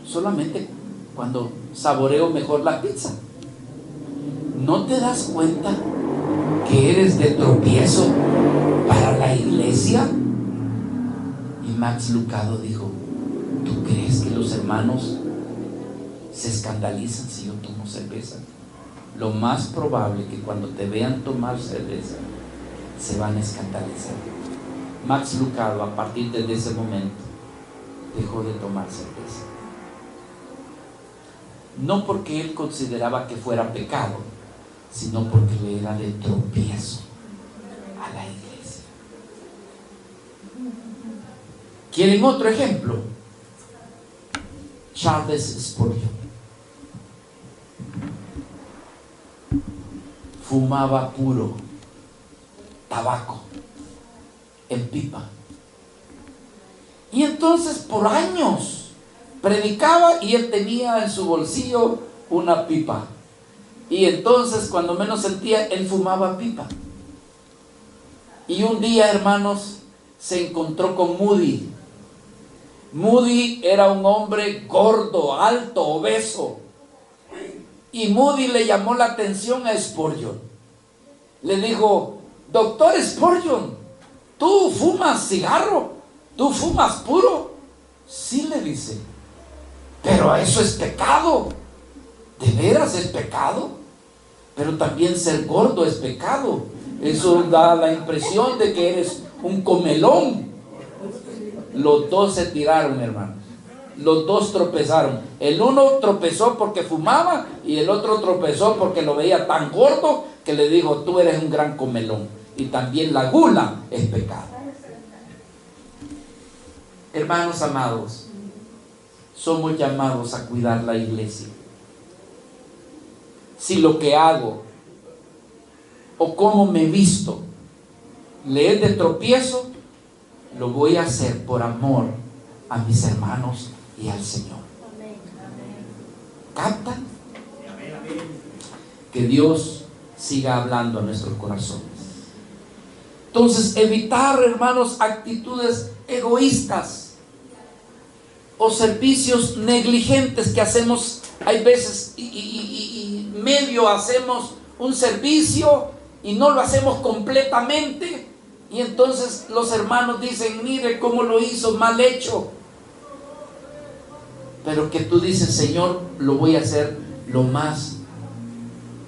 solamente cuando saboreo mejor la pizza. ¿No te das cuenta que eres de tropiezo para la iglesia? Y Max Lucado dijo: ¿tú crees que los hermanos se escandalizan si yo tomo cerveza? Lo más probable es que cuando te vean tomar cerveza se van a escandalizar. Max Lucado, a partir de ese momento, dejó de tomar cerveza. No porque él consideraba que fuera pecado, sino porque le era de tropiezo a la iglesia. ¿Quieren otro ejemplo? Charles Spurgeon fumaba puro tabaco. en pipa. Y entonces por años predicaba y él tenía en su bolsillo una pipa. Y entonces cuando menos sentía, él fumaba pipa. Y un día, hermanos, se encontró con Moody. Moody era un hombre gordo, alto, obeso. Y Moody le llamó la atención a Spurgeon. Le dijo: doctor Spurgeon, ¿tú fumas cigarro? ¿Tú fumas puro? Sí, le dice. Pero eso es pecado. ¿De veras es pecado? Pero también ser gordo es pecado. Eso da la impresión de que eres un comelón. Los dos se tiraron, hermanos. Los dos tropezaron. El uno tropezó porque fumaba y el otro tropezó porque lo veía tan gordo que le dijo: tú eres un gran comelón. Y también la gula es pecado. Hermanos amados, somos llamados a cuidar la iglesia. Si lo que hago o cómo me visto le es de tropiezo, lo voy a hacer por amor a mis hermanos y al Señor. ¿Captan? Que Dios siga hablando a nuestros corazones. Entonces, evitar, hermanos, actitudes egoístas o servicios negligentes que hacemos. Hay veces y medio hacemos un servicio y no lo hacemos completamente, y entonces los hermanos dicen: mire cómo lo hizo, mal hecho. Pero que tú dices: Señor, lo voy a hacer lo más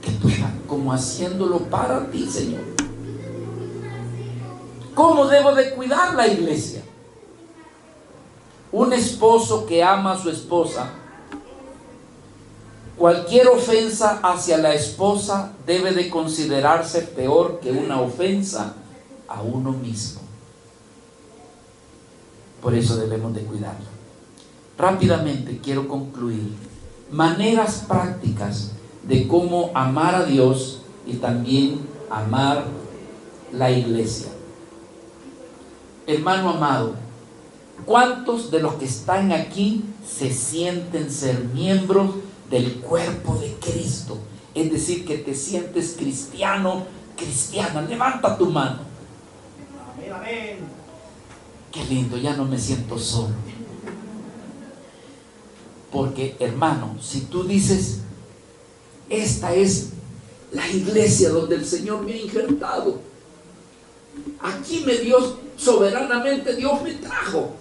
que pueda, como haciéndolo para ti, Señor. ¿Cómo debo de cuidar la iglesia? Un esposo que ama a su esposa, cualquier ofensa hacia la esposa debe de considerarse peor que una ofensa a uno mismo. Por eso debemos de cuidarla. Rápidamente quiero concluir. Maneras prácticas de cómo amar a Dios y también amar la iglesia. Hermano amado, ¿cuántos de los que están aquí se sienten ser miembros del cuerpo de Cristo? Es decir, que te sientes cristiano, cristiana. Levanta tu mano. Amén, amén. Qué lindo, ya no me siento solo. Porque, hermano, si tú dices: esta es la iglesia donde el Señor me ha injertado, aquí me dio soberanamente, Dios me trajo.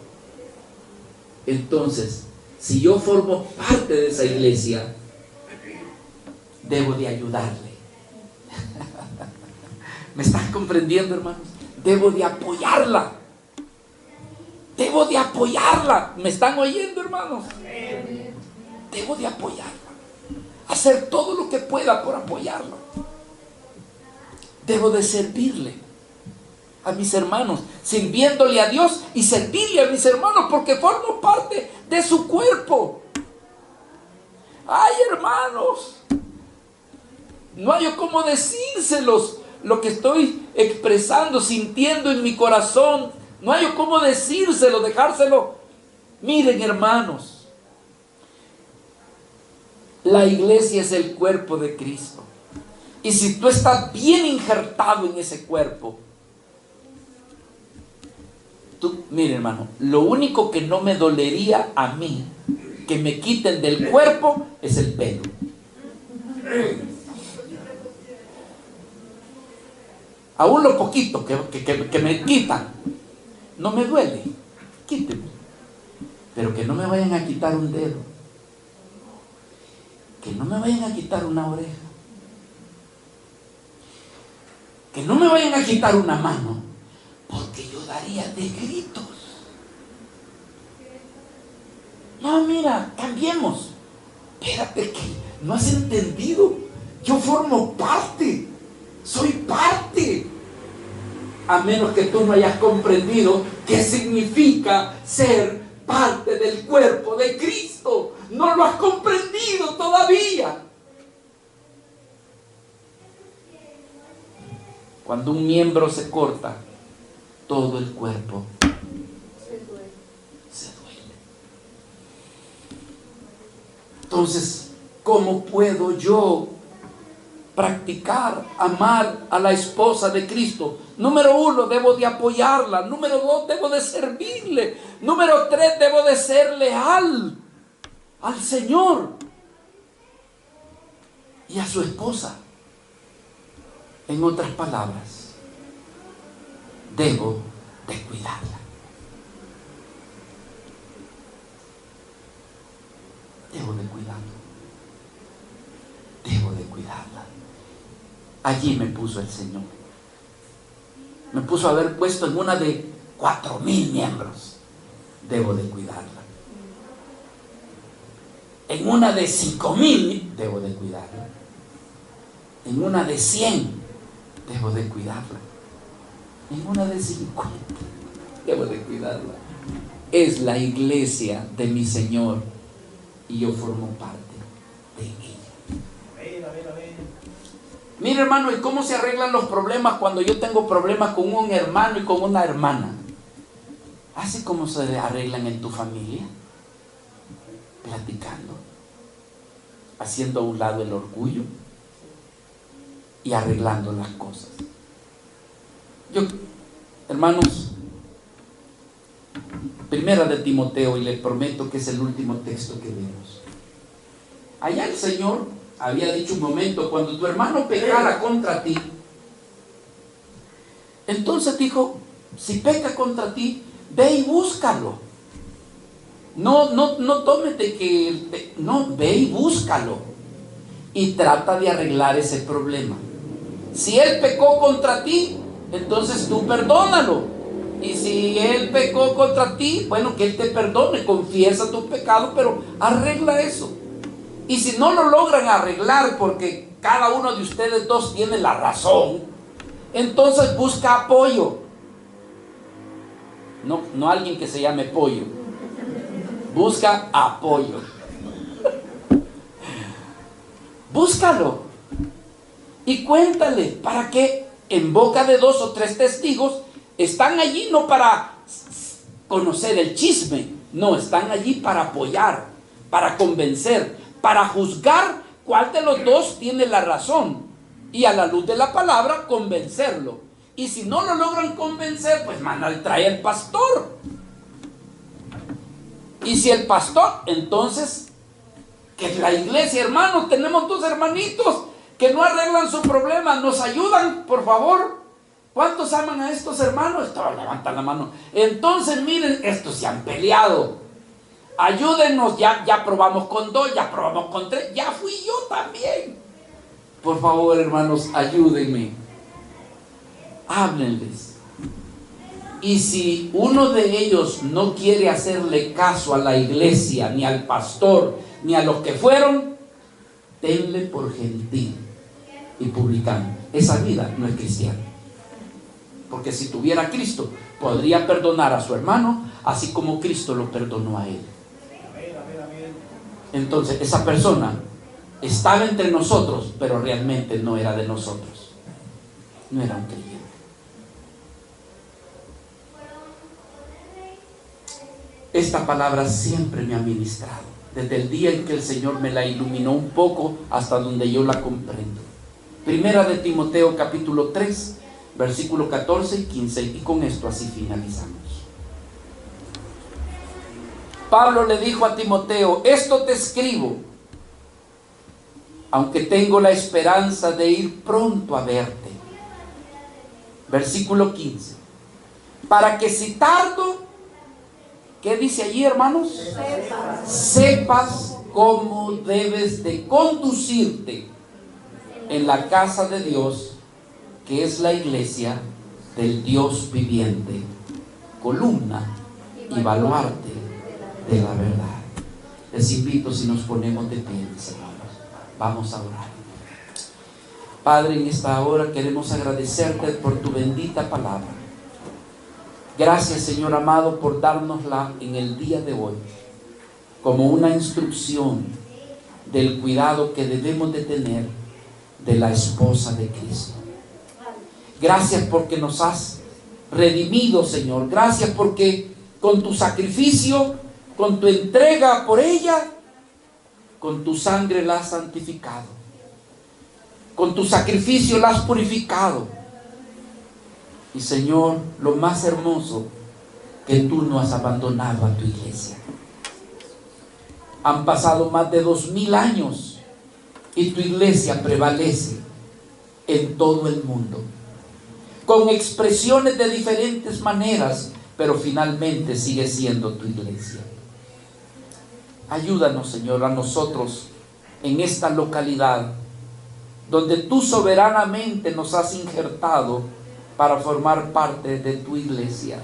Entonces, si yo formo parte de esa iglesia, debo de ayudarle. ¿Me están comprendiendo, hermanos? Debo de apoyarla. Debo de apoyarla. ¿Me están oyendo, hermanos? Debo de apoyarla. Hacer todo lo que pueda por apoyarla. Debo de servirle a mis hermanos, sirviéndole a Dios y servirle a mis hermanos, porque formo parte de su cuerpo. Ay, hermanos, no hay cómo decírselos lo que estoy expresando, sintiendo en mi corazón. No hay cómo decírselo, dejárselo. Miren, hermanos, la iglesia es el cuerpo de Cristo. Y si tú estás bien injertado en ese cuerpo, mire, hermano, lo único que no me dolería a mí que me quiten del cuerpo es el pelo. Aún lo poquito que me quitan, no me duele. Quítenme. Pero que no me vayan a quitar un dedo, que no me vayan a quitar una oreja, que no me vayan a quitar una mano, porque yo daría de gritos. No, mira, cambiemos. Espérate, que no has entendido. Yo formo parte, soy parte. A menos que tú no hayas comprendido qué significa ser parte del cuerpo de Cristo. No lo has comprendido todavía. Cuando un miembro se corta, todo el cuerpo se duele. Entonces, ¿cómo puedo yo practicar, amar a la esposa de Cristo? Número 1, debo de apoyarla. Número 2, debo de servirle. Número 3, debo de ser leal al Señor y a su esposa. En otras palabras, debo de cuidarla. Debo de cuidarla. Debo de cuidarla. Allí me puso el Señor. Me puso a haber puesto en una de 4,000 miembros. Debo de cuidarla. En una de 5,000, debo de cuidarla. En una de 100, debo de cuidarla. En una de 50, debo de cuidarla. Es la iglesia de mi Señor y yo formo parte de ella. Mira, hermano, ¿y cómo se arreglan los problemas cuando yo tengo problemas con un hermano y con una hermana? Así como se arreglan en tu familia, platicando, haciendo a un lado el orgullo y arreglando las cosas. Yo, hermanos, Primera de Timoteo, y les prometo que es el último texto que vemos. Allá el Señor había dicho un momento: cuando tu hermano pecara contra ti, entonces dijo, si peca contra ti, ve y búscalo. No tómete que... No, ve y búscalo. Y trata de arreglar ese problema. Si él pecó contra ti, entonces tú perdónalo. Y si él pecó contra ti, bueno, que él te perdone, confiesa tu pecado, pero arregla eso. Y si no lo logran arreglar porque cada uno de ustedes dos tiene la razón, entonces busca apoyo. No alguien que se llame pollo. Busca apoyo. Búscalo y cuéntale, para que en boca de 2 o 3 testigos están allí no para conocer el chisme, no, están allí para apoyar, para convencer, para juzgar cuál de los dos tiene la razón y a la luz de la palabra convencerlo. Y si no lo logran convencer, pues trae al pastor. Y si el pastor, entonces, que la iglesia, hermanos, tenemos 2 hermanitos que no arreglan su problema, nos ayudan, por favor. ¿Cuántos aman a estos hermanos? Todos levantan la mano. Entonces, miren, estos se han peleado. Ayúdennos, ya probamos con 2, ya probamos con 3, ya fui yo también. Por favor, hermanos, ayúdenme. Háblenles. Y si uno de ellos no quiere hacerle caso a la iglesia, ni al pastor, ni a los que fueron, tenle por gentil y publicano. Esa vida no es cristiana. Porque si tuviera Cristo, podría perdonar a su hermano, así como Cristo lo perdonó a él. Entonces, esa persona estaba entre nosotros, pero realmente no era de nosotros. No era un creyente. Esta palabra siempre me ha ministrado, desde el día en que el Señor me la iluminó un poco hasta donde yo la comprendo. Primera de Timoteo capítulo 3, versículo 14 y 15, y con esto así finalizamos. Pablo le dijo a Timoteo: esto te escribo, aunque tengo la esperanza de ir pronto a verte. Versículo 15. Para que si tardo, ¿qué dice allí, hermanos? Sepas cómo debes de conducirte en la casa de Dios, que es la iglesia del Dios viviente, columna y baluarte de la verdad. Les invito, si nos ponemos de pie, hermanos, vamos a orar. Padre, en esta hora queremos agradecerte por tu bendita palabra. Gracias, Señor amado, por dárnosla en el día de hoy como una instrucción del cuidado que debemos de tener de la esposa de Cristo. Gracias porque nos has redimido, Señor. Gracias porque con tu sacrificio, con tu entrega por ella, con tu sangre la has santificado. Con tu sacrificio la has purificado. Y Señor, lo más hermoso, que tú no has abandonado a tu iglesia. Han pasado más de 2000 años y tu iglesia prevalece en todo el mundo, con expresiones de diferentes maneras, pero finalmente sigue siendo tu iglesia. Ayúdanos, Señor, a nosotros en esta localidad donde tú soberanamente nos has injertado para formar parte de tu iglesia.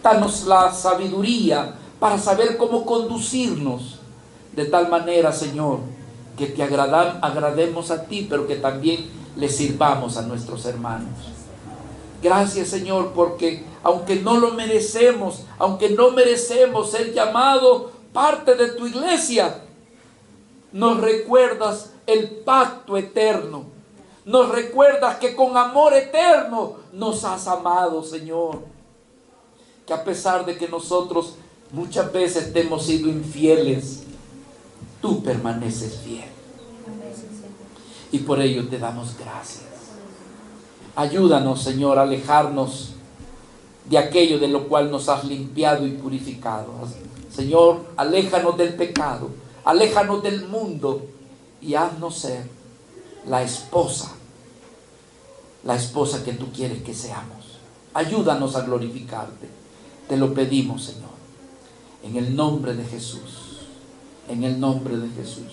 Danos la sabiduría para saber cómo conducirnos de tal manera, Señor, que te agrademos a ti, pero que también le sirvamos a nuestros hermanos. Gracias, Señor, porque aunque no lo merecemos, aunque no merecemos ser llamado parte de tu iglesia, nos recuerdas el pacto eterno. Nos recuerdas que con amor eterno nos has amado, Señor. Que a pesar de que nosotros muchas veces te hemos sido infieles, tú permaneces fiel. Y por ello te damos gracias. Ayúdanos, Señor, a alejarnos de aquello de lo cual nos has limpiado y purificado. Señor, aléjanos del pecado, aléjanos del mundo y haznos ser la esposa que tú quieres que seamos. Ayúdanos a glorificarte. Te lo pedimos, Señor, en el nombre de Jesús, en el nombre de Jesús.